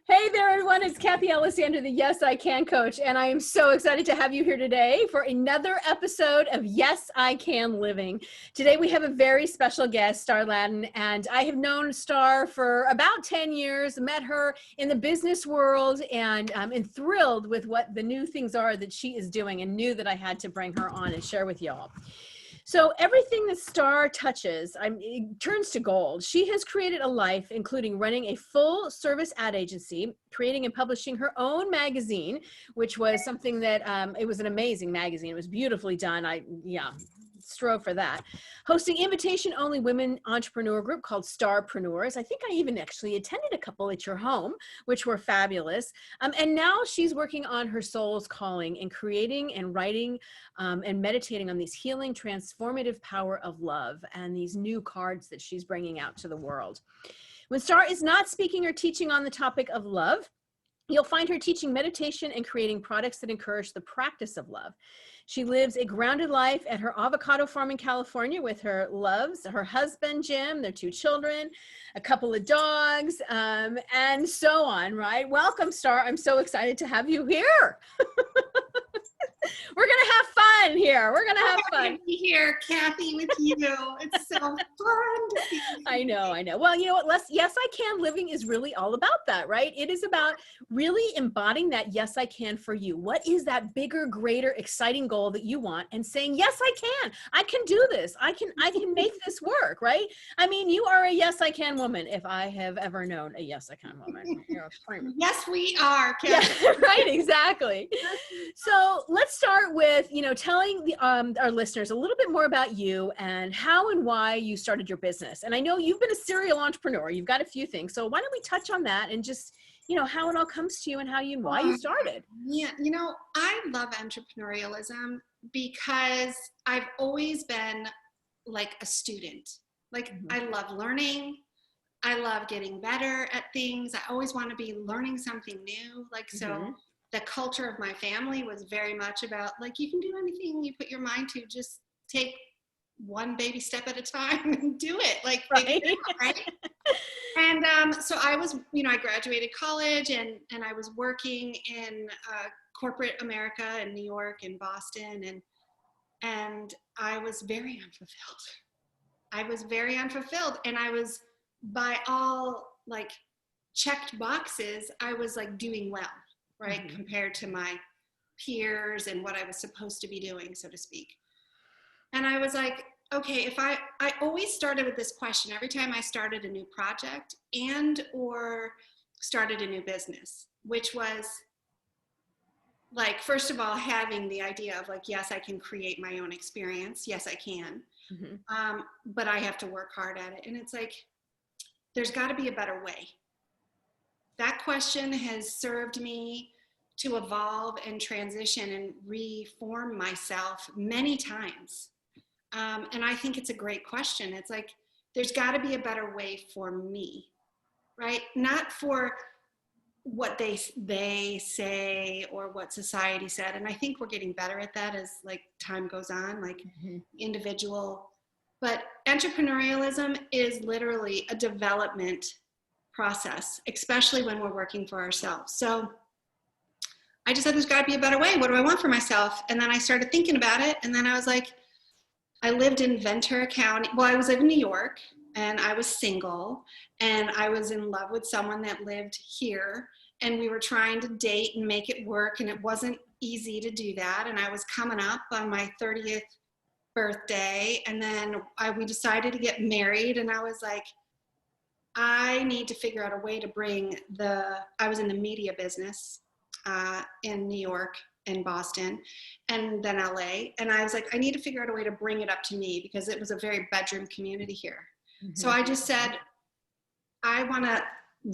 Hey there, everyone. It's Kathy Alexander, the Yes I Can coach, and I am so excited to have you here today for another episode of Yes I Can Living. Today we have a very special guest, Star Ladin, and I have known Star for about 10 years, met her in the business world, and am thrilled with what the new things are that she is doing, and knew that I had to bring her on and share with y'all. So everything that Star touches, it turns to gold. She has created a life, including running a full service ad agency, creating and publishing her own magazine, which was something that, it was an amazing magazine. It was beautifully done. Strove for that. Hosting invitation-only women entrepreneur group called Starpreneurs. I think I even actually attended a couple at your home, which were fabulous. And now she's working on her soul's calling and creating and writing and meditating on these healing, transformative power of love and these new cards that she's bringing out to the world. When Star is not speaking or teaching on the topic of love, you'll find her teaching meditation and creating products that encourage the practice of love. She lives a grounded life at her avocado farm in California with her loves, her husband, Jim, their 2 children, a couple of dogs, and so on, right? Welcome, Star. I'm so excited to have you here. We're going to have fun here. We're going to have fun. To be here, Kathy, with you. It's so fun to be here. I know. Well, you know what? Yes, I Can Living is really all about that, right? It is about really embodying that yes, I can for you. What is that bigger, greater, exciting goal that you want? And saying, yes, I can do this. I can make this work, right? I mean, you are a yes, I can woman. If I have ever known a yes, I can woman. Yes, we are, Kathy. Yeah, right, exactly. So let's start with, telling our listeners a little bit more about you and how and why you started your business. And I know you've been a serial entrepreneur. You've got a few things. So why don't we touch on that and just, how it all comes to you and why you started. Yeah, I love entrepreneurialism because I've always been like a student. Like, I love learning. I love getting better at things. I always want to be learning something new. So the culture of my family was very much about, like, you can do anything you put your mind to, just take one baby step at a time and do it. Like, right? Right? And so I was, I graduated college and I was working in corporate America in New York and Boston, and I was very unfulfilled. And I was, by all like checked boxes, I was like doing well, right? Compared to my peers and what I was supposed to be doing, so to speak. And I was like, okay, if I always started with this question every time I started a new project and or started a new business, which was like, first of all, having the idea of like, yes, I can create my own experience. Yes, I can. But I have to work hard at it. And it's like, there's got to be a better way. That question has served me to evolve and transition and reform myself many times. And I think it's a great question. It's like, there's got to be a better way for me, right? Not for what they say or what society said. And I think we're getting better at that as like time goes on, like individual. But entrepreneurialism is literally a development process, especially when we're working for ourselves. So I just said, there's got to be a better way. What do I want for myself? And then I started thinking about it. And then I was like, I lived in Ventura County. Well, I was in New York and I was single and I was in love with someone that lived here, and we were trying to date and make it work. And it wasn't easy to do that. And I was coming up on my 30th birthday. And then we decided to get married. And I was like, I need to figure out a way to bring I was in the media business in New York and Boston and then LA. And I was like, I need to figure out a way to bring it up to me because it was a very bedroom community here. So I just said, I want to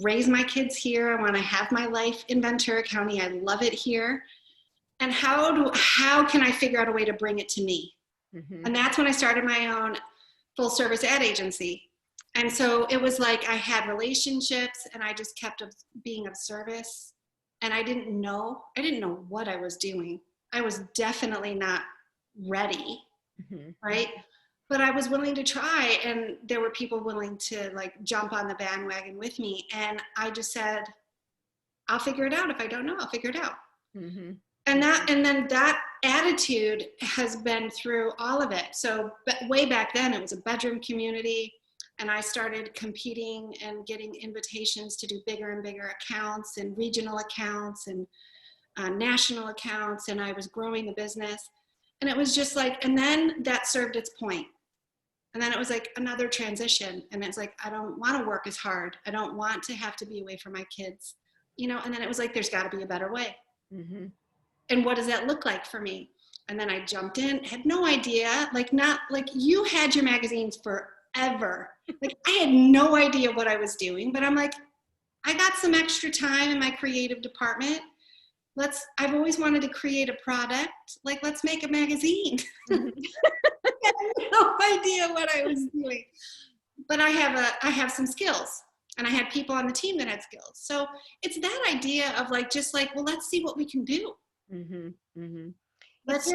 raise my kids here. I want to have my life in Ventura County. I love it here. And how can I figure out a way to bring it to me? And that's when I started my own full service ad agency. And so it was like I had relationships and I just kept being of service. And I didn't know what I was doing. I was definitely not ready, right? but I was willing to try, and there were people willing to like jump on the bandwagon with me. And I just said, I'll figure it out. If I don't know, I'll figure it out. Mm-hmm. And then that attitude has been through all of it. So way back then, it was a bedroom community, and I started competing and getting invitations to do bigger and bigger accounts and regional accounts and national accounts, and I was growing the business. And it was just like, and then that served its point. And then it was like another transition. And it's like, I don't want to work as hard. I don't want to have to be away from my kids, you know? And then it was like, there's got to be a better way. Mm-hmm. And what does that look like for me? And then I jumped in, had no idea, like not like you had your magazines forever. Like I had no idea what I was doing, but I'm like, I got some extra time in my creative department. I've always wanted to create a product. Like, let's make a magazine. Mm-hmm. I had no idea what I was doing, but I have some skills, and I had people on the team that had skills. So it's that idea of like, just like, well, let's see what we can do. Mm-hmm. Mm-hmm. It's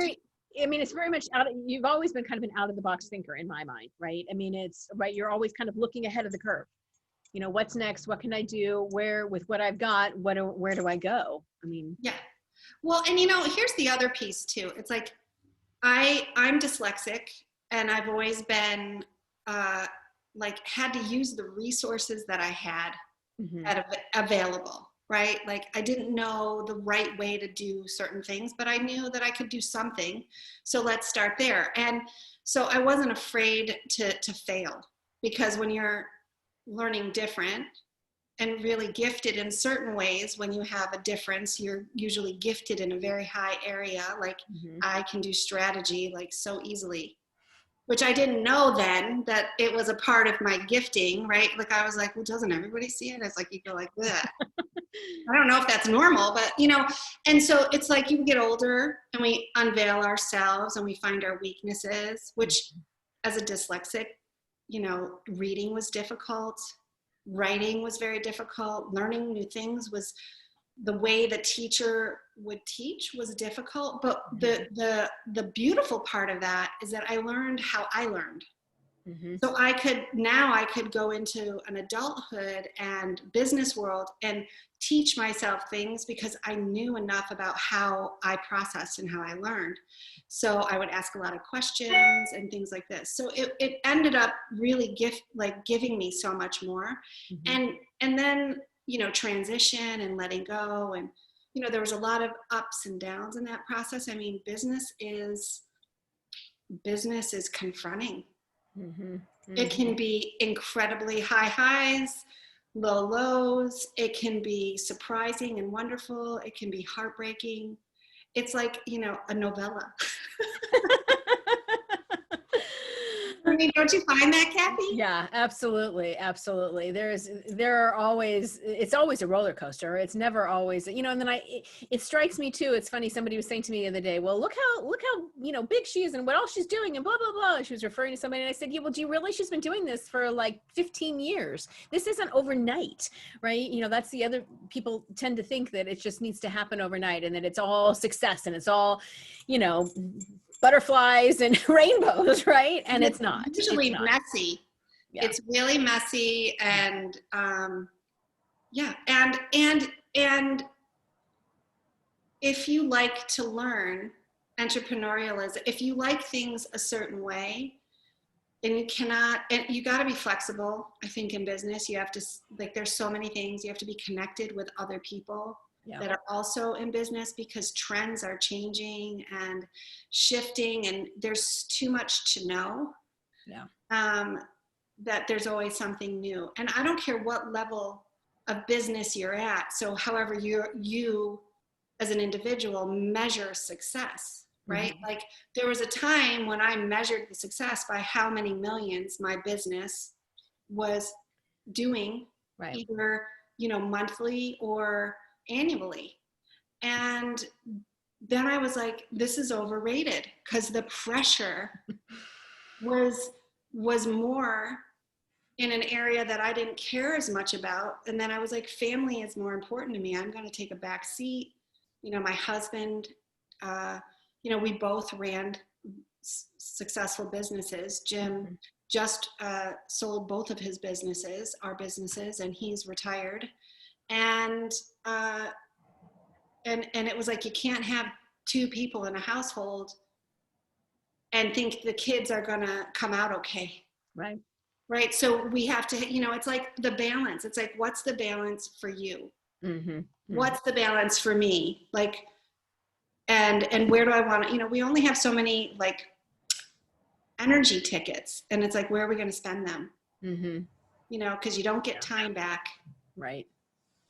very much you've always been kind of an out of the box thinker in my mind, right? I mean, it's right. You're always kind of looking ahead of the curve. You know, what's next? What can I do? With what I've got, where do I go? I mean, yeah. Well, and you know, here's the other piece too. It's like, I'm dyslexic, and I've always been like had to use the resources that I had mm-hmm. available, right? Like I didn't know the right way to do certain things, but I knew that I could do something. So let's start there. And so I wasn't afraid to fail, because when you're learning different and really gifted in certain ways, when you have a difference, you're usually gifted in a very high area. Like Mm-hmm. I can do strategy like so easily, which I didn't know then that it was a part of my gifting, right? Like I was like, well, doesn't everybody see it? It's like, you go like that. I don't know if that's normal, but you know, and so it's like you get older and we unveil ourselves and we find our weaknesses, which as a dyslexic, you know, reading was difficult. Writing was very difficult. Learning new things was the way the teacher would teach was difficult. But the beautiful part of that is that I learned how I learned. Mm-hmm. So I could go into an adulthood and business world and teach myself things because I knew enough about how I processed and how I learned. So I would ask a lot of questions and things like this. So it ended up really giving me so much more. Mm-hmm. And then, you know, transition and letting go. And, you know, there was a lot of ups and downs in that process. I mean, business is confronting. Mm-hmm. Mm-hmm. It can be incredibly high highs, low lows. It can be surprising and wonderful. It can be heartbreaking. It's like, you know, a novella. I mean, don't you find that, Kathy? Yeah, absolutely. Absolutely. It's always a roller coaster. It's never always, you know, and then it strikes me too. It's funny. Somebody was saying to me the other day, well, look how, you know, big she is and what all she's doing and blah, blah, blah. And she was referring to somebody and I said, yeah, well, do you realize she's been doing this for like 15 years? This isn't overnight, right? You know, that's the other people tend to think that it just needs to happen overnight and that it's all success and it's all, you know, butterflies and rainbows, right? And it's not. Usually messy. Yeah. It's really messy, and yeah, and if you like to learn entrepreneurialism, if you like things a certain way, and you got to be flexible. I think in business, you have to, like, there's so many things. You have to be connected with other people that are also in business, because trends are changing and shifting, and there's too much to know. That there's always something new. And I don't care what level of business you're at. So however you as an individual measure success, right? Mm-hmm. Like there was a time when I measured the success by how many millions my business was doing, right, either, you know, monthly or annually. And then I was like, this is overrated, because the pressure was more in an area that I didn't care as much about. And then I was like, family is more important to me. I'm going to take a back seat. You know, my husband, you know, we both ran successful businesses. Jim just sold both of his businesses, our businesses, and he's retired. And it was like, you can't have two people in a household and think the kids are gonna come out okay. Right. Right. So we have to, it's like the balance. It's like, what's the balance for you? What's the balance for me? Like, and where do I want to, we only have so many like energy tickets, and it's like, where are we going to spend them? Because you don't get time back. Right.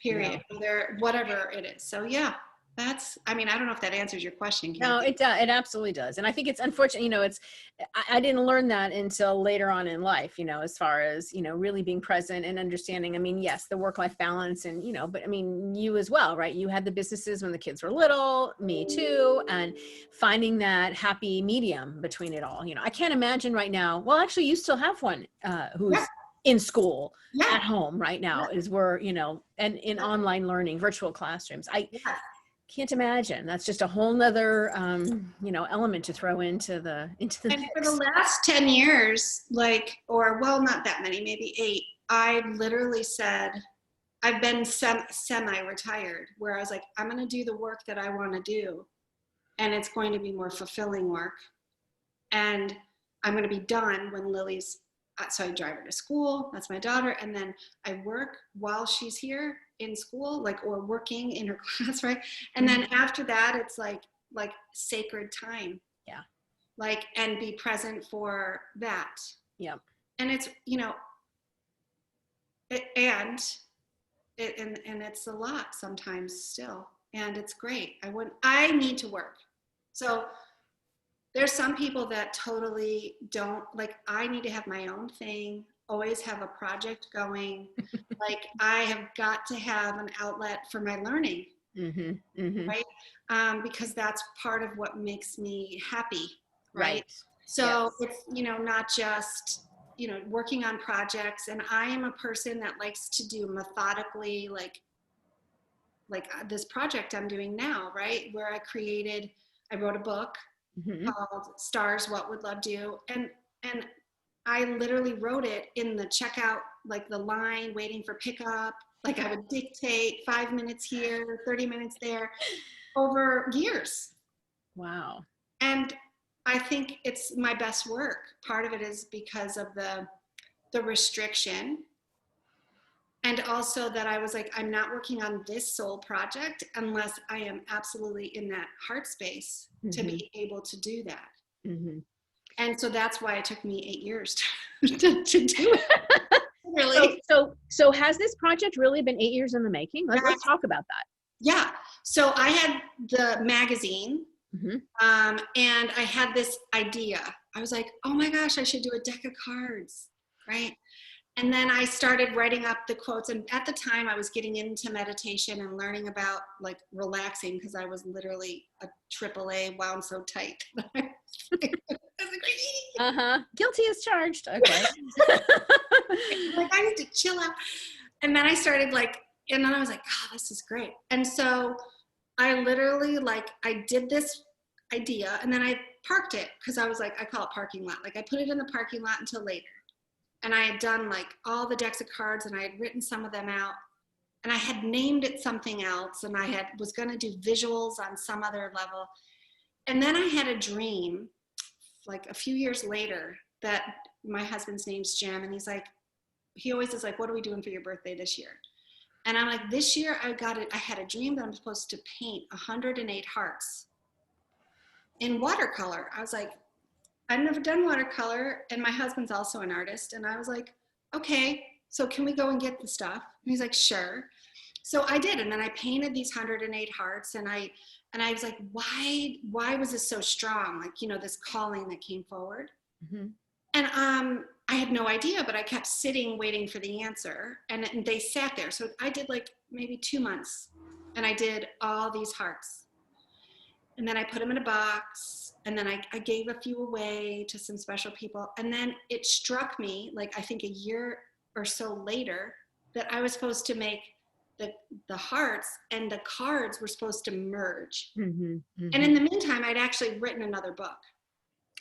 Period. No. Whatever it is. So yeah, I don't know if that answers your question, Kathy. No, it does. It absolutely does. And I think it's unfortunate, I didn't learn that until later on in life, as far as, really being present and understanding. I mean, yes, the work-life balance and, but I mean, you as well, right? You had the businesses when the kids were little, me too, and finding that happy medium between it all. I can't imagine right now. Well, actually, you still have one who's in school at home right now is where, and in online learning, virtual classrooms. Can't imagine. That's just a whole nother, element to throw into the And mix. for the last 10 years, not that many, maybe 8, I literally said, I've been semi-retired, where I was like, I'm going to do the work that I want to do. And it's going to be more fulfilling work. And I'm going to be done when Lily's, so I drive her to school. That's my daughter. And then I work while she's here in school, or working in her class, right? And then after that, it's like sacred time. Yeah. And be present for that. Yeah. And it's, and it's a lot sometimes still, and it's great. I need to work. So there's some people that totally don't, I need to have my own thing, always have a project going. I have got to have an outlet for my learning, right? Because that's part of what makes me happy, right? So it's, not just, working on projects. And I am a person that likes to do methodically, like this project I'm doing now, right? Where I wrote a book called Stars, What Would Love Do? And I literally wrote it in the checkout, the line waiting for pickup. I would dictate 5 minutes here, 30 minutes there over years. Wow. And I think it's my best work. Part of it is because of the restriction. And also that I was like, I'm not working on this sole project unless I am absolutely in that heart space to be able to do that. And so that's why it took me 8 years to do it. Really. So has this project really been 8 years in the making? Let's talk about that. Yeah. So I had the magazine, and I had this idea. I was like, oh my gosh, I should do a deck of cards, right? And then I started writing up the quotes. And at the time I was getting into meditation and learning about relaxing, because I was literally a AAA wound so tight. Guilty as charged. Okay. I need to chill out. And then I started and then I was like, oh, this is great. And so I literally I did this idea, and then I parked it, because I was I call it parking lot. I put it in the parking lot until later. And I had done all the decks of cards, and I had written some of them out, and I had named it something else, and I was going to do visuals on some other level. And then I had a dream a few years later that my husband's name's Jim, and he always is what are we doing for your birthday this year? And I'm like, this year I had a dream that I'm supposed to paint 108 hearts in watercolor. I was like, I've never done watercolor, and my husband's also an artist. And I was like, okay, so can we go and get the stuff? And he's like, sure. So I did. And then I painted these 108 hearts, and I was like, why was this so strong? This calling that came forward. And I had no idea, but I kept sitting waiting for the answer, and they sat there. So I did maybe 2 months, and I did all these hearts. And then I put them in a box, and then I gave a few away to some special people. And then it struck me, I think a year or so later, that I was supposed to make the hearts and the cards were supposed to merge. And in the meantime, I'd actually written another book.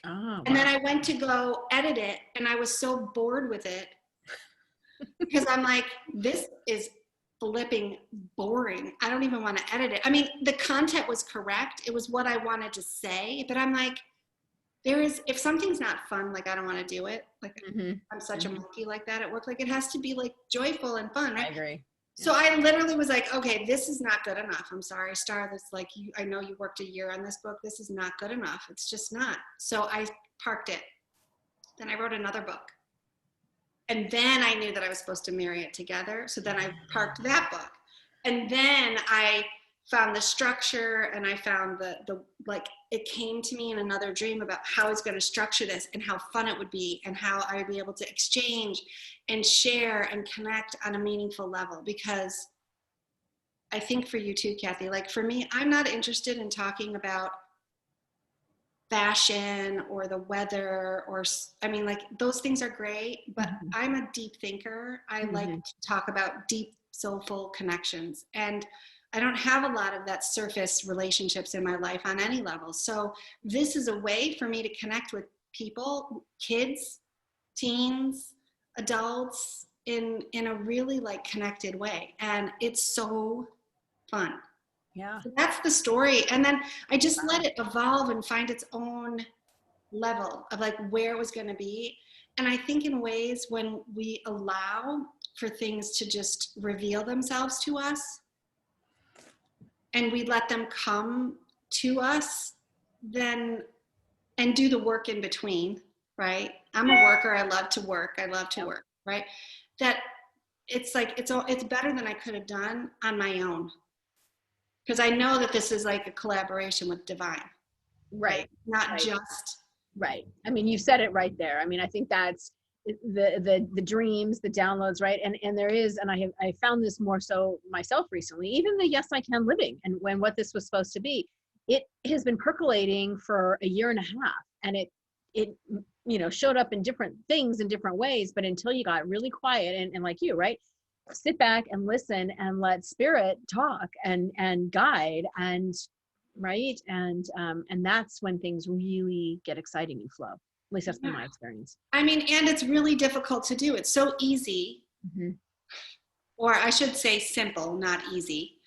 Oh, And wow. then I went to go edit it, and I was so bored with it because I'm like, this is flipping boring. I don't even want to edit it. I mean, the content was correct. It was what I wanted to say, but I'm like, if something's not fun, like I don't want to do it. Like I'm such a monkey like that at work. Like it has to be like joyful and fun, right? I agree. So I literally was like, okay, this is not good enough. I'm sorry, Star. That's like, I know you worked a year on this book. This is not good enough. It's just not. So I parked it. Then I wrote another book. And then I knew that I was supposed to marry it together. So then I parked that book. And then I found the structure, and I found the like, it came to me in another dream about how I was going to structure this and how fun it would be and how I would be able to exchange and share and connect on a meaningful level. Because I think for you too, Kathy, like for me, I'm not interested in talking about fashion or the weather, or I mean, like those things are great, but I'm a deep thinker. I like to talk about deep, soulful connections, and I don't have a lot of that surface relationships in my life on any level. So this is a way for me to connect with people, kids, teens, adults, in a really like connected way, and it's so fun. Yeah. So that's the story. And then I just let it evolve and find its own level of like where it was going to be. And I think in ways when we allow for things to just reveal themselves to us and we let them come to us, then, and do the work in between, right? I'm a worker. I love to work. I love to work, right? That it's like, it's better than I could have done on my own. Because I know that this is like a collaboration with divine. Right. Not Right. just. Right. I mean, you said it right there. I mean, I think that's the dreams, the downloads, right? And there is, and I found this more so myself recently, even the Yes I Can living, and when what this was supposed to be, it has been percolating for a year and a half, and it showed up in different things in different ways, but until you got really quiet and like you, right? Sit back and listen and let spirit talk and guide, and right, and that's when things really get exciting and flow. At least that's been my experience. I mean, and it's really difficult to do. It's so easy, or I should say simple, not easy.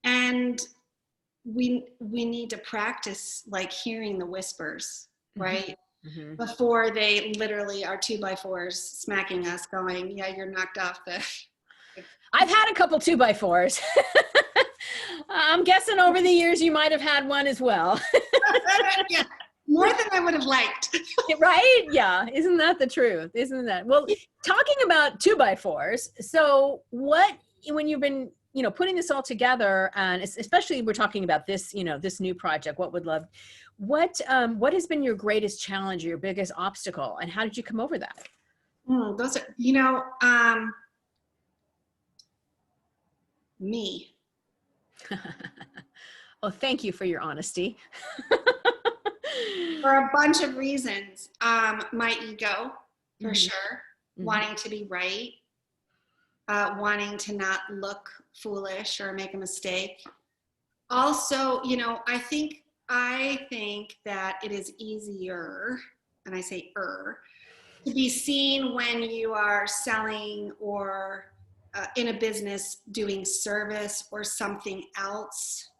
And we need to practice like hearing the whispers, right? Before they literally are 2x4s smacking us going, yeah, you're knocked off the. I've had a couple 2x4s. I'm guessing over the years you might have had one as well. Yeah, more than I would have liked. Right? Yeah. Isn't that the truth? Isn't that? Well, talking about 2x4s. So what, when you've been, putting this all together, and especially we're talking about this, this new project, what has been your greatest challenge, or your biggest obstacle, and how did you come over that? Those are, me. Well, thank you for your honesty. For a bunch of reasons. My ego, for sure, wanting to be right, wanting to not look foolish or make a mistake. Also, I think that it is easier, and I say to be seen when you are selling or in a business doing service or something else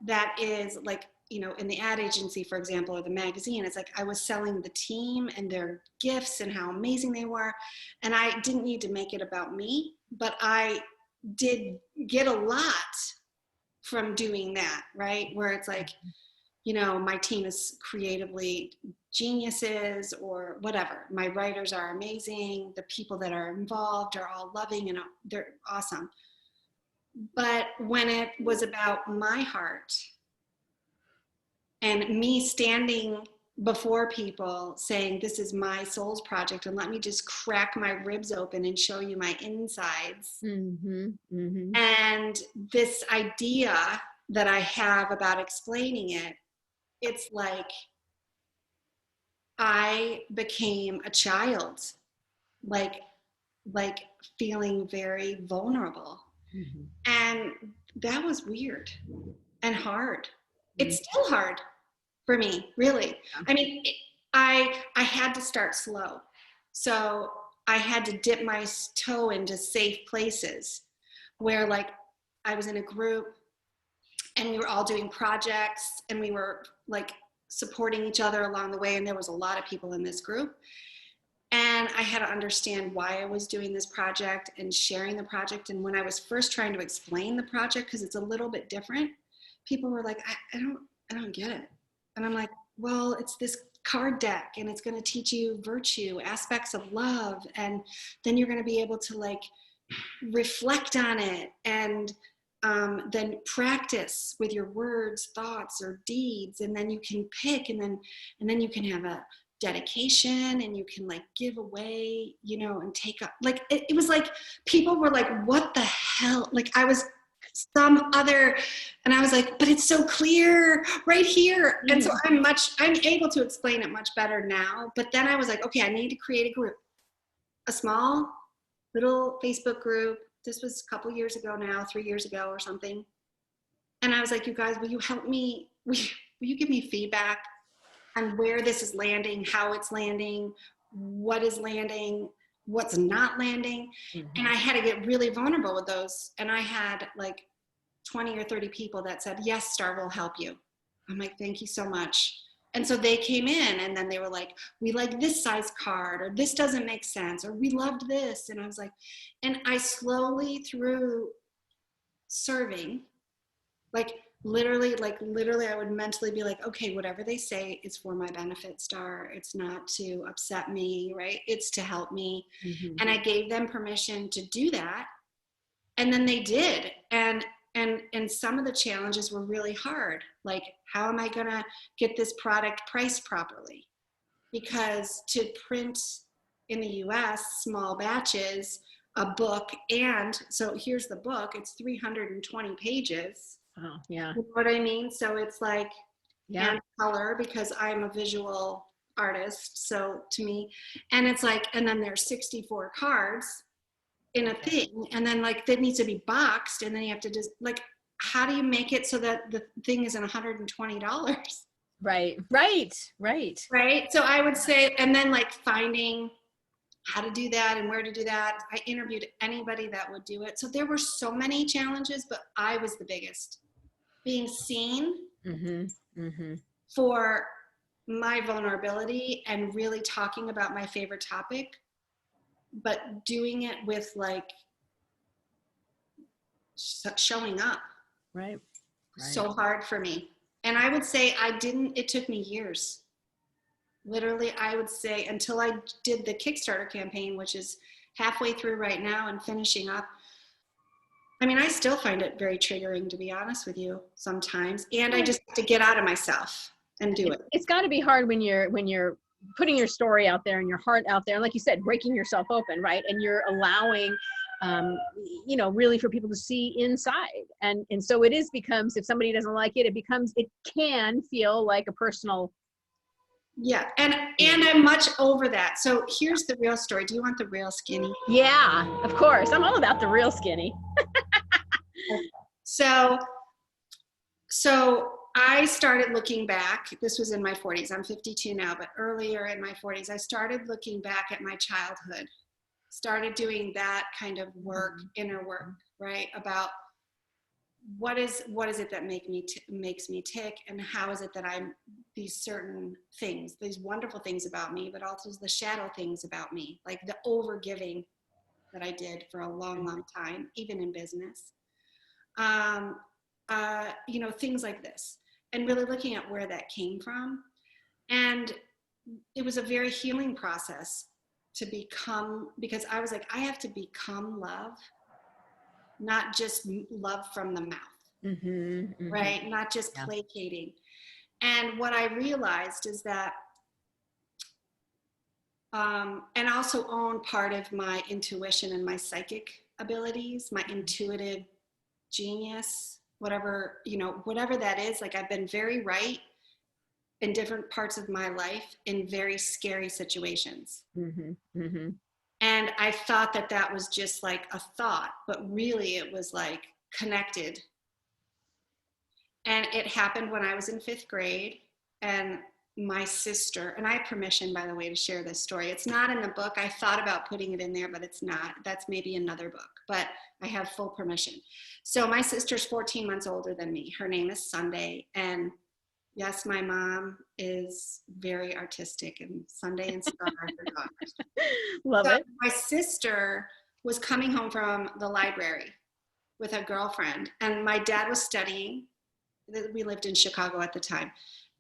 that is like, in the ad agency, for example, or the magazine, it's like I was selling the team and their gifts and how amazing they were. And I didn't need to make it about me, but I did get a lot from doing that, right? Where it's like, my team is creatively geniuses or whatever. My writers are amazing. The people that are involved are all loving and they're awesome. But when it was about my heart and me standing before people saying, this is my soul's project, and let me just crack my ribs open and show you my insides. And this idea that I have about explaining it, it's like I became a child, like feeling very vulnerable. And that was weird and hard. It's still hard for me, really. I mean, I had to start slow. So I had to dip my toe into safe places where like I was in a group and we were all doing projects and we were like supporting each other along the way. And there was a lot of people in this group. And I had to understand why I was doing this project and sharing the project. And when I was first trying to explain the project, because it's a little bit different, people were like, I don't get it. And I'm like, well, it's this card deck and it's going to teach you virtue, aspects of love. And then you're going to be able to like reflect on it and then practice with your words, thoughts, or deeds. And then you can pick and then you can have a dedication and you can like give away, you know, and take up like it was like people were like, what the hell? Like I was some other, and I was like, but it's so clear right here. And so I'm able to explain it much better now. But then I was like, okay, I need to create a group, a small little Facebook group. This was a couple years ago now, 3 years ago or something. And I was like, you guys, will you help me? Will you give me feedback on where this is landing, how it's landing, what is landing, what's not landing? And I had to get really vulnerable with those. And I had like 20 or 30 people that said, yes, Star will help you. I'm like, thank you so much. And so they came in and then they were like, we like this size card, or this doesn't make sense, or we loved this. And I was like, and I slowly through serving, like literally I would mentally be like, okay, whatever they say is for my benefit, Star. It's not to upset me, right? It's to help me. And I gave them permission to do that. And then they did. And some of the challenges were really hard. Like, how am I going to get this product priced properly? Because to print in the US, small batches, a book, and so here's the book, it's 320 pages. Oh, yeah. You know what I mean? So it's like, yeah, and color, because I'm a visual artist. So to me, and it's like, and then there's 64 cards in a thing, and then like that needs to be boxed, and then you have to just like, how do you make it so that the thing isn't $120? Right. So I would say, and then like finding how to do that and where to do that. I interviewed anybody that would do it. So there were so many challenges, but I was the biggest. Being seen for my vulnerability and really talking about my favorite topic, but doing it with like showing up. Right. So hard for me. And I would say it took me years. Literally, I would say until I did the Kickstarter campaign, which is halfway through right now and finishing up. I mean, I still find it very triggering, to be honest with you, sometimes. And I just have to get out of myself and do it. It's got to be hard when you're putting your story out there and your heart out there. And like you said, breaking yourself open, right? And you're allowing, really for people to see inside. And so becomes, if somebody doesn't like it, it can feel like a personal. Yeah. And I'm much over that. So here's the real story. Do you want the real skinny? Yeah, of course. I'm all about the real skinny. So I started looking back. This was in my 40s. I'm 52 now, but earlier in my 40s, I started looking back at my childhood, started doing that kind of work, inner work, right? About what is it that makes me tick, and how is it that I'm these certain things, these wonderful things about me, but also the shadow things about me, like the overgiving that I did for a long, long time, even in business. Things like this, and really looking at where that came from. And it was a very healing process to become, because I was like, I have to become love, not just love from the mouth, right? Not just placating. And what I realized is that, and also own part of my intuition and my psychic abilities, my intuitive genius, whatever that is. Like, I've been very right in different parts of my life in very scary situations. And I thought that was just like a thought, but really it was like connected. And it happened when I was in 5th grade, and my sister, and I have permission, by the way, to share this story. It's not in the book. I thought about putting it in there, but it's not. That's maybe another book, but I have full permission. So my sister's 14 months older than me. Her name is Sunday. And yes, my mom is very artistic, and Sunday and Star are her daughters. Love it. My sister was coming home from the library with a girlfriend, and my dad was studying. We lived in Chicago at the time.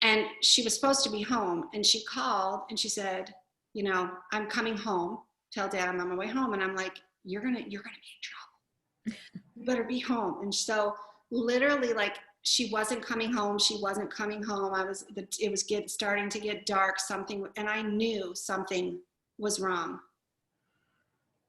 And she was supposed to be home, and she called and she said, you know, I'm coming home. Tell Dad I'm on my way home. And I'm like, you're gonna be in trouble. You better be home. And so literally, like, she wasn't coming home. She wasn't coming home. It was starting to get dark, and I knew something was wrong.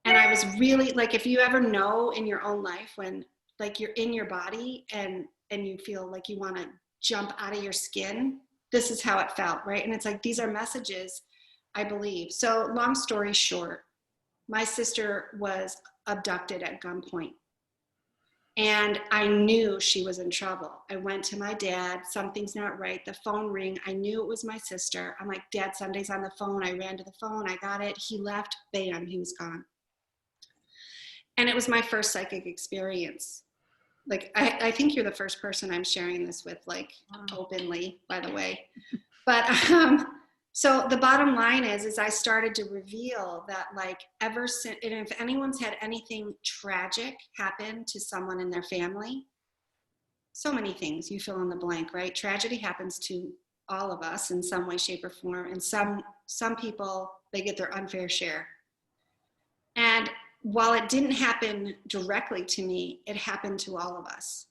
And I was really, like, if you ever know in your own life when, like, you're in your body and you feel like you want to jump out of your skin, this is how it felt, right? And it's like, these are messages, I believe. So long story short, my sister was abducted at gunpoint. And I knew she was in trouble. I went to my dad, something's not right. The phone rang. I knew it was my sister. I'm like, Dad, Sunday's on the phone. I ran to the phone. I got it. He left. Bam, he was gone. And it was my first psychic experience. Like, I think you're the first person I'm sharing this with, like, openly, by the way. But so the bottom line is I started to reveal that, like, ever since, and if anyone's had anything tragic happen to someone in their family, so many things, you fill in the blank, right? Tragedy happens to all of us in some way, shape, or form. And some people, they get their unfair share. And while it didn't happen directly to me, it happened to all of us.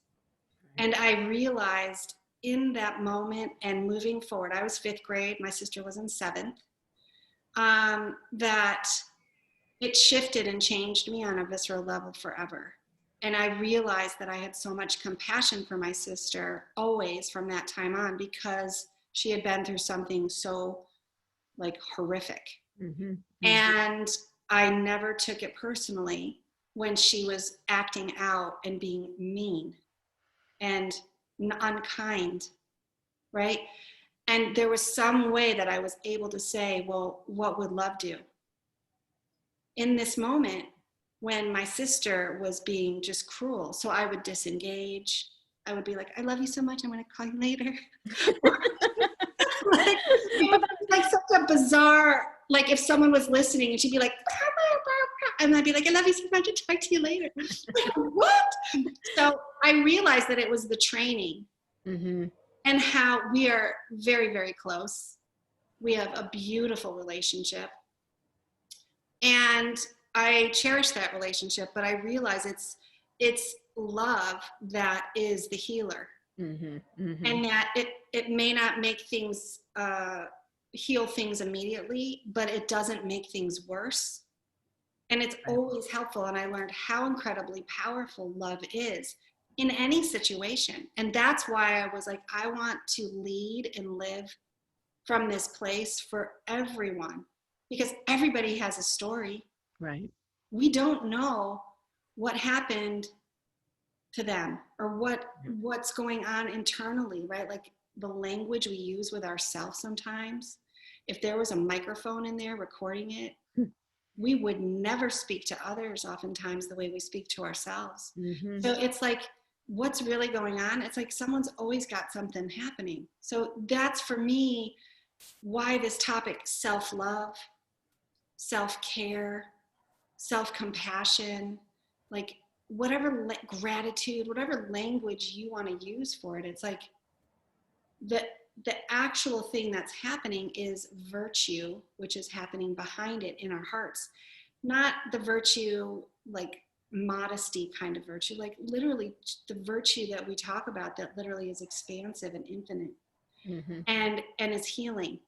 And I realized in that moment and moving forward, I was 5th grade, my sister was in 7th, that it shifted and changed me on a visceral level forever. And I realized that I had so much compassion for my sister always from that time on, because she had been through something so, like, horrific. Mm-hmm. And I never took it personally when she was acting out and being mean and unkind, right? And there was some way that I was able to say, well, what would love do? In this moment when my sister was being just cruel, so I would disengage. I would be like, I love you so much, I'm going to call you later. like such a bizarre, like, if someone was listening and she'd be like, and I'd be like, I love you so much, I'll talk to you later. Like, what? So I realized that it was the training, mm-hmm. and how we are very, very close. We have a beautiful relationship. And I cherish that relationship, but I realize it's love that is the healer. Mm-hmm, mm-hmm. And that it may not make things, heal things immediately, but it doesn't make things worse. And it's always helpful. And I learned how incredibly powerful love is in any situation. And that's why I was like, I want to lead and live from this place for everyone, because everybody has a story. Right. We don't know what happened to them or what's going on internally, right? Like the language we use with ourselves sometimes. If there was a microphone in there recording it, we would never speak to others oftentimes the way we speak to ourselves. Mm-hmm. So it's like, what's really going on? It's like someone's always got something happening. So that's, for me, why this topic, self-love, self-care, self-compassion, like whatever gratitude, whatever language you want to use for it. It's like the actual thing that's happening is virtue, which is happening behind it in our hearts, not the virtue, like modesty kind of virtue, like literally the virtue that we talk about that literally is expansive and infinite, mm-hmm. and is healing.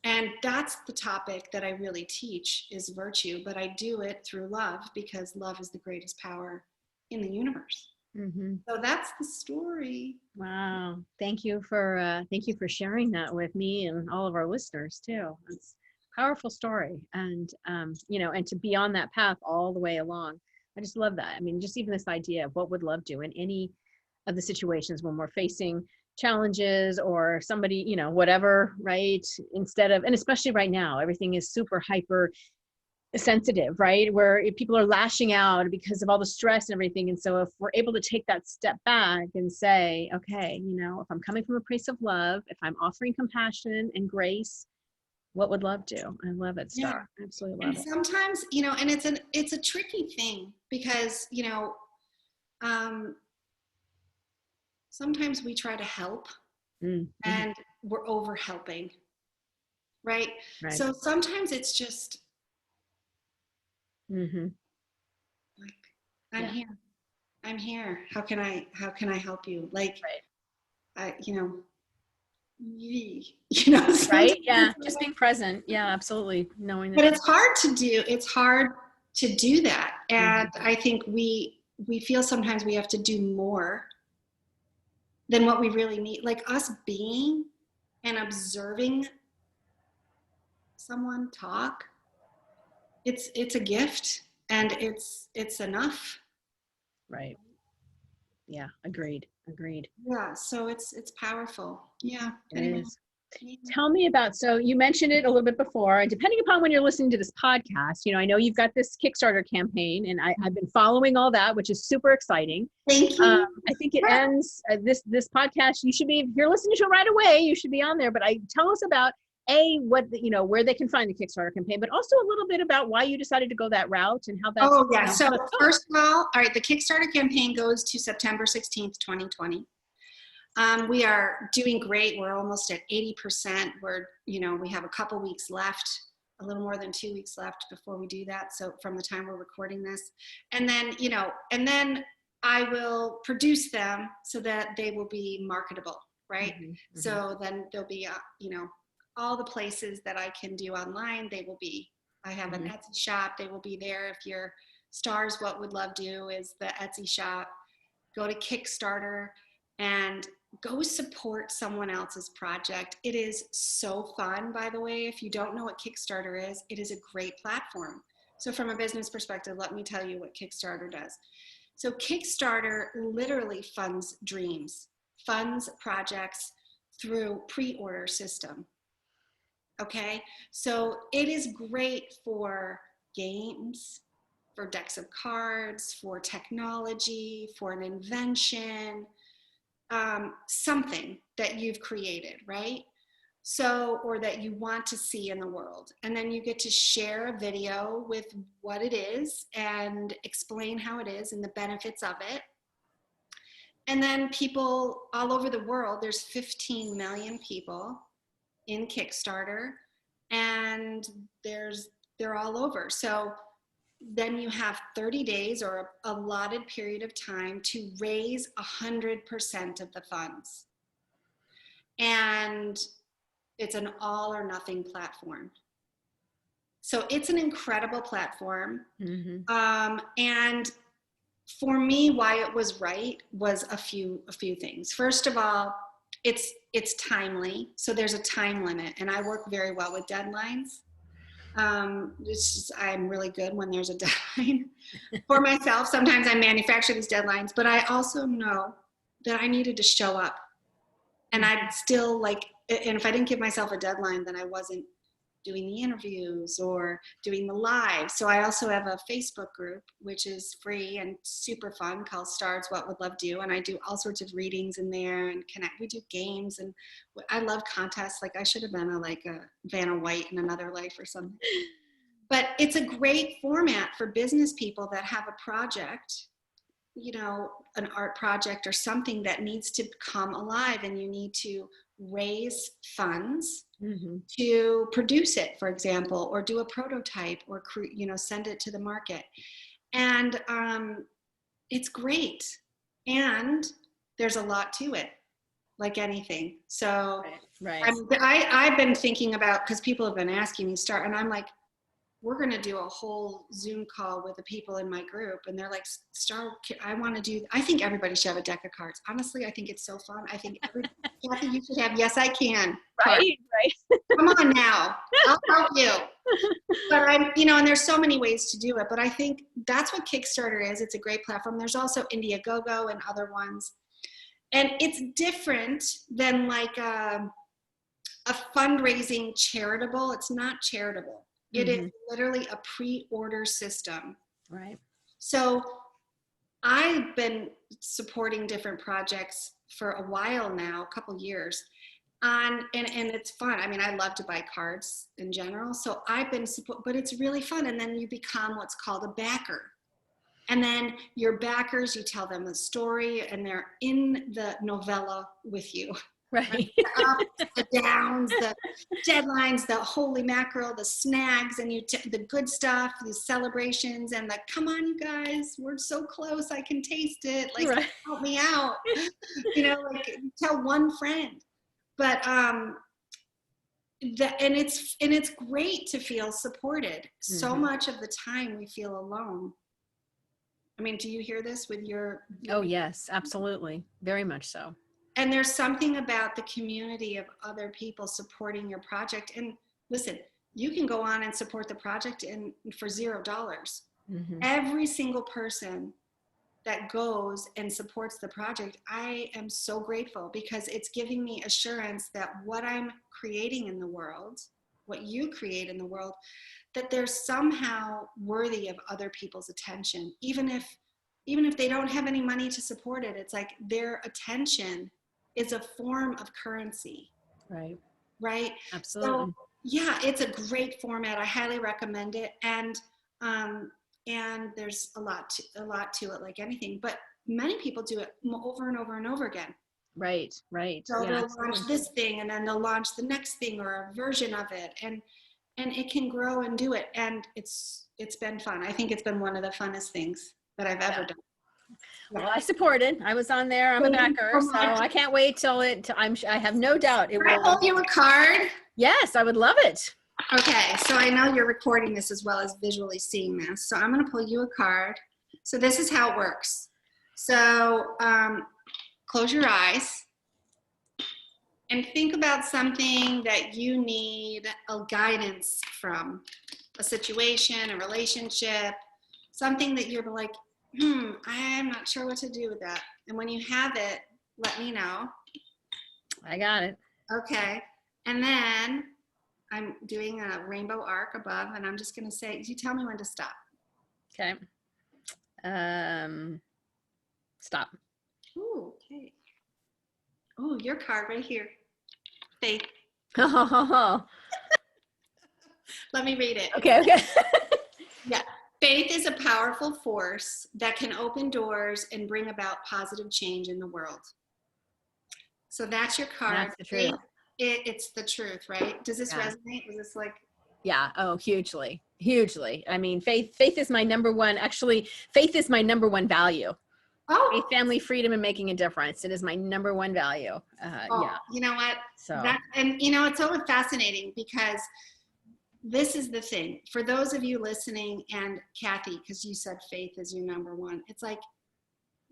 And that's the topic that I really teach, is virtue, but I do it through love, because love is the greatest power in the universe. Mm-hmm. So that's the story. Wow. Thank you for sharing that with me and all of our listeners too. It's a powerful story. And, and to be on that path all the way along. I just love that. I mean, just even this idea of what would love do in any of the situations when we're facing challenges or somebody, whatever, right? Instead of, and especially right now, everything is super hyper sensitive, right? Where if people are lashing out because of all the stress and everything. And so if we're able to take that step back and say, okay, if I'm coming from a place of love, if I'm offering compassion and grace, what would love do? I love it, Star. Yeah. Absolutely love And it. sometimes, and it's a tricky thing because, sometimes we try to help Mm-hmm. and we're over helping, right? Right. So sometimes it's just Mm-hmm. like, I'm here. How can I help you? Like, Right. Right. Yeah. Just being present. Yeah, absolutely. Knowing that. But it's hard to do. It's hard to do that. And Mm-hmm. I think we feel sometimes we have to do more than what we really need. Like us being and observing someone talk, it's a gift and it's enough. Right. Yeah. Agreed. Yeah. So it's powerful. Yeah. It Anyway. is. Tell me about, so you mentioned it a little bit before, and depending upon when you're listening to this podcast, I know you've got this Kickstarter campaign, and I've been following all that, which is super exciting. Thank you. I think it ends, this podcast, you should be, if you're listening to it right away, you should be on there, but tell us about where they can find the Kickstarter campaign, but also a little bit about why you decided to go that route and how that's. Oh yeah. So first of all right, the Kickstarter campaign goes to September 16th, 2020. We are doing great. We're almost at 80%. We have a couple weeks left, a little more than 2 weeks left before we do that. So from the time we're recording this, and then I will produce them so that they will be marketable, right? Mm-hmm. So then there'll be, all the places that I can do online. I have an Etsy shop. They will be there. If your Stars What Would Love Do is the Etsy shop. Go to Kickstarter and go support someone else's project. It is so fun, by the way. If you don't know what Kickstarter is, it is a great platform. So from a business perspective, let me tell you what Kickstarter does. So Kickstarter literally funds dreams, funds projects through pre-order system. Okay, so it is great for games, for decks of cards, for technology, for an invention, something that you've created, right? So, or that you want to see in the world. And then you get to share a video with what it is and explain how it is and the benefits of it. And then people all over the world, there's 15 million people in Kickstarter, and they're all over. So then you have 30 days or a allotted period of time to raise 100% of the funds. And it's an all or nothing platform. So it's an incredible platform. Mm-hmm. And for me, why it was right was a few things. First of all, it's timely. So there's a time limit, and I work very well with deadlines. I'm really good when there's a deadline for myself. Sometimes I manufacture these deadlines, but I also know that I needed to show up, and I'm still and if I didn't give myself a deadline, then I wasn't doing the interviews or doing the live. So I also have a Facebook group, which is free and super fun, called Stars What Would Love Do. And I do all sorts of readings in there and we do games, and I love contests. Like I should have been a Vanna White in another life or something. But it's a great format for business people that have a project, an art project or something that needs to come alive, and you need to raise funds to produce it, for example, or do a prototype or send it to the market. And it's great. And there's a lot to it, like anything. So right. I've been thinking about, because people have been asking me and I'm like, we're going to do a whole Zoom call with the people in my group. And they're like, I think everybody should have a deck of cards. Honestly, I think it's so fun. I think Kathy, you should have Yes, I Can. Right. Come on now. I'll help you. But and there's so many ways to do it. But I think that's what Kickstarter is. It's a great platform. There's also Indiegogo and other ones. And it's different than like a fundraising charitable. It's not charitable. It is literally a pre-order system. Right. So I've been supporting different projects for a while now, a couple years. And it's fun. I mean, I love to buy cards in general. So I've been but it's really fun. And then you become what's called a backer. And then your backers, you tell them the story and they're in the novella with you. Right. The ups, the downs, the deadlines, the holy mackerel, the snags, and the good stuff, these celebrations, and the come on, you guys, we're so close, I can taste it. Like, Right. help me out. Like tell one friend. But and it's great to feel supported. So much of the time we feel alone. I mean, do you hear this with your Oh, yes, absolutely. Very much so. And there's something about the community of other people supporting your project. And listen, you can go on and support the project for $0. Every single person that goes and supports the project, I am so grateful because it's giving me assurance that what I'm creating in the world, what you create in the world, that they're somehow worthy of other people's attention. Even if they don't have any money to support it, it's like their attention is a form of currency. Right. Absolutely. So yeah, it's a great format. I highly recommend it. And there's a lot to it, like anything, but many people do it over and over and over again. Right. So they'll launch this thing and then they'll launch the next thing or a version of it. And it can grow and do it. And it's been fun. I think it's been one of the funnest things that I've ever done. Well, I supported. I was on there. I'm a backer, so I can't wait till I have no doubt it will. Can I hold you a card? Yes, I would love it. Okay, so I know you're recording this as well as visually seeing this. So I'm going to pull you a card. So this is how it works. So close your eyes and think about something that you need a guidance from, a situation, a relationship, something that you're like, I'm not sure what to do with that. And when you have it, let me know. I got it. Okay. And then I'm doing a rainbow arc above, and I'm just going to say, you tell me when to stop. Okay. Stop. Ooh, okay. Oh, your card right here. Faith. Oh. Let me read it. Okay. Yeah. Faith is a powerful force that can open doors and bring about positive change in the world. So that's your card. That's the truth. It's the truth, right? Does this resonate? Was this like? Yeah. Oh, hugely. I mean, faith is my number one. Actually, faith is my number one value. Oh. Faith, family, freedom, and making a difference. It is my number one value. Yeah. You know what? So. It's so fascinating because this is the thing. For those of you listening, and Kathy, because you said faith is your number one, it's like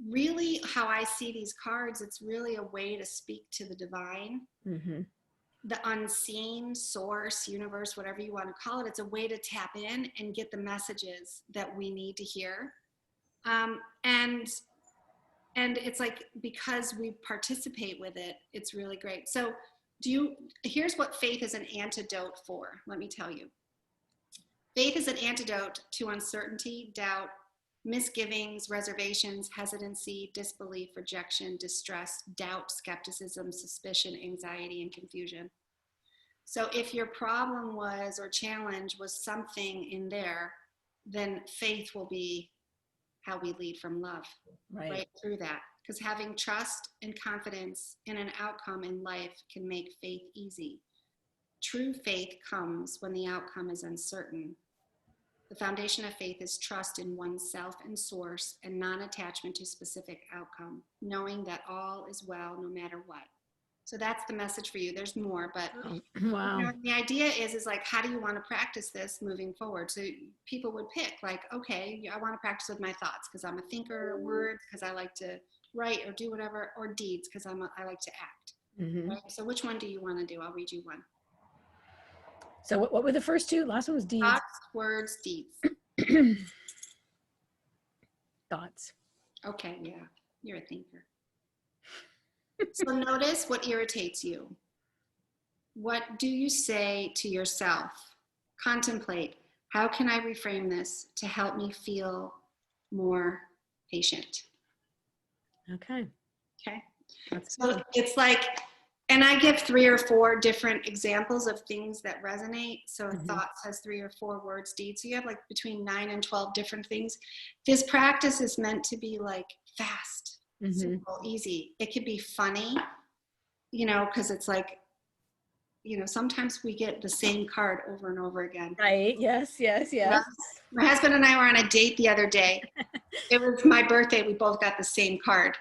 really how I see these cards, it's really a way to speak to the divine, the unseen source, universe, whatever you want to call it. It's a way to tap in and get the messages that we need to hear. And it's like, because we participate with it, it's really great. So here's what faith is an antidote for. Let me tell you. Faith is an antidote to uncertainty, doubt, misgivings, reservations, hesitancy, disbelief, rejection, distress, doubt, skepticism, suspicion, anxiety, and confusion. So if your problem was, or challenge was something in there, then faith will be how we lead from love, right through that. Because having trust and confidence in an outcome in life can make faith easy. True faith comes when the outcome is uncertain. The foundation of faith is trust in oneself and source, and non-attachment to specific outcome, knowing that all is well no matter what. So that's the message for you. There's more, but wow. The idea is like, how do you want to practice this moving forward? So people would pick like, okay, I want to practice with my thoughts because I'm a thinker, words because I like to write or do whatever, or deeds because I like to act. Right? So which one do you want to do? I'll read you one. So what were the first two? Last one was deeds. Thoughts, words, deeds. Thoughts. Okay, yeah, you're a thinker. So notice what irritates you. What do you say to yourself? Contemplate, how can I reframe this to help me feel more patient? Okay. Okay. That's So good. it's like, and I give 3 or 4 different examples of things that resonate. So a thought says 3 or 4 words deed. So you have like between 9 and 12 different things. This practice is meant to be like fast, simple, easy. It could be funny, you know, because it's like, you know, sometimes we get the same card over and over again. Right. Yes, yes, yes. My husband and I were on a date the other day. It was my birthday. We both got the same card.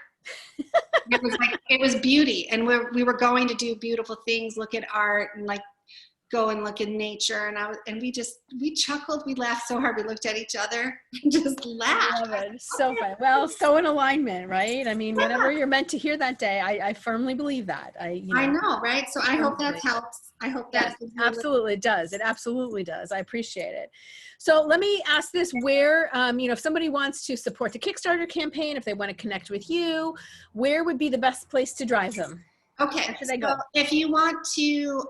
It was like, it was beauty. And we were going to do beautiful things, look at art and like go and look at nature. And we chuckled, we laughed so hard. We looked at each other and just laughed. I love it. So fun. Well, so in alignment, right? I mean, whatever you're meant to hear that day, I firmly believe that. I know, right? So I hope that helps. I hope that absolutely does. It absolutely does. I appreciate it. So let me ask this: where, you know, if somebody wants to support the Kickstarter campaign, if they want to connect with you, where would be the best place to drive them? Okay, so if you want to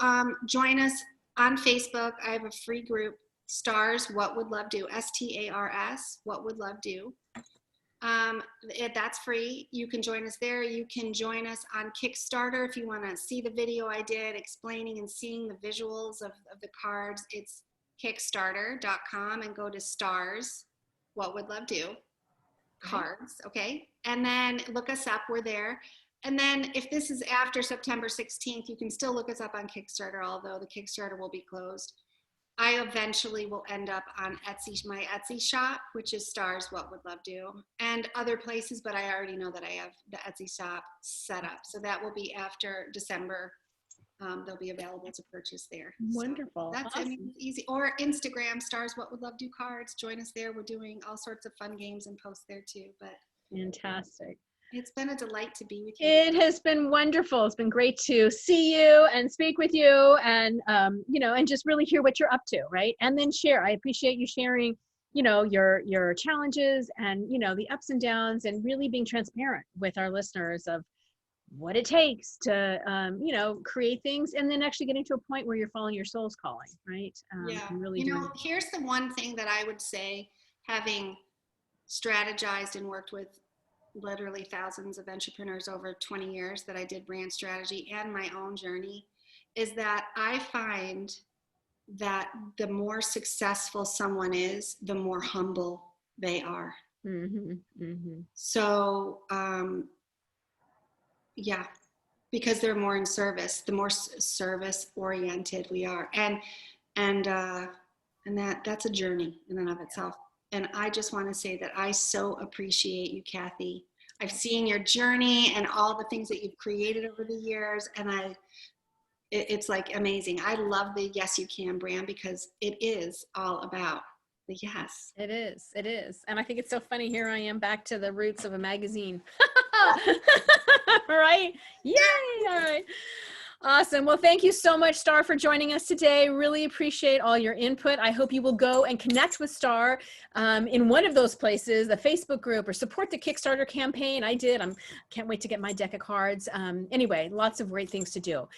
join us on Facebook, I have a free group, Stars What Would Love Do, STARS, What Would Love Do. That's free. You can join us there. You can join us on Kickstarter if you want to see the video I did explaining and seeing the visuals of the cards. It's kickstarter.com and go to Stars What Would Love Do cards, okay? And then look us up. We're there. And then if this is after September 16th, you can still look us up on Kickstarter, although the Kickstarter will be closed. I eventually will end up on Etsy, my Etsy shop, which is Stars What Would Love Do, and other places, but I already know that I have the Etsy shop set up. So that will be after December. They'll be available to purchase there. Wonderful. So that's Awesome. easy. Or Instagram, Stars What Would Love Do cards. Join us there. We're doing all sorts of fun games and posts there too. But Fantastic. it's been a delight to be with you. It has been wonderful. It's been great to see you and speak with you and, you know, and just really hear what you're up to, right? And then share. I appreciate you sharing, you know, your challenges and, you know, the ups and downs and really being transparent with our listeners of what it takes to, you know, create things and then actually getting to a point where you're following your soul's calling, right? Yeah. And really you know, here's the one thing that I would say, having strategized and worked with literally thousands of entrepreneurs over 20 years that I did brand strategy and my own journey, is that I find that the more successful someone is, the more humble they are. So, yeah, because they're more in service, the more service oriented we are. And that's a journey in and of itself. And I just want to say that I so appreciate you, Kathy. I've seen your journey and all the things that you've created over the years. And it's like amazing. I love the Yes You Can brand because it is all about the yes. It is. It is. And I think it's so funny. Here I am back to the roots of a magazine. Right? Yay! All right. Awesome. Well, thank you so much, Star, for joining us today. Really appreciate all your input. I hope you will go and connect with Star in one of those places, the Facebook group, or support the Kickstarter campaign. I did. Can't wait to get my deck of cards. Anyway, lots of great things to do.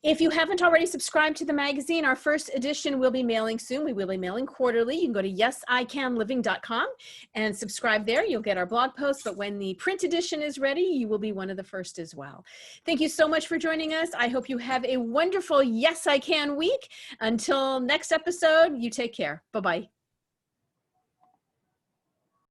If you haven't already subscribed to the magazine, our first edition will be mailing soon. We will be mailing quarterly. You can go to yesicanliving.com and subscribe there. You'll get our blog posts, but when the print edition is ready, you will be one of the first as well. Thank you so much for joining us. I hope you have a wonderful Yes I Can week. Until next episode, you take care. Bye-bye.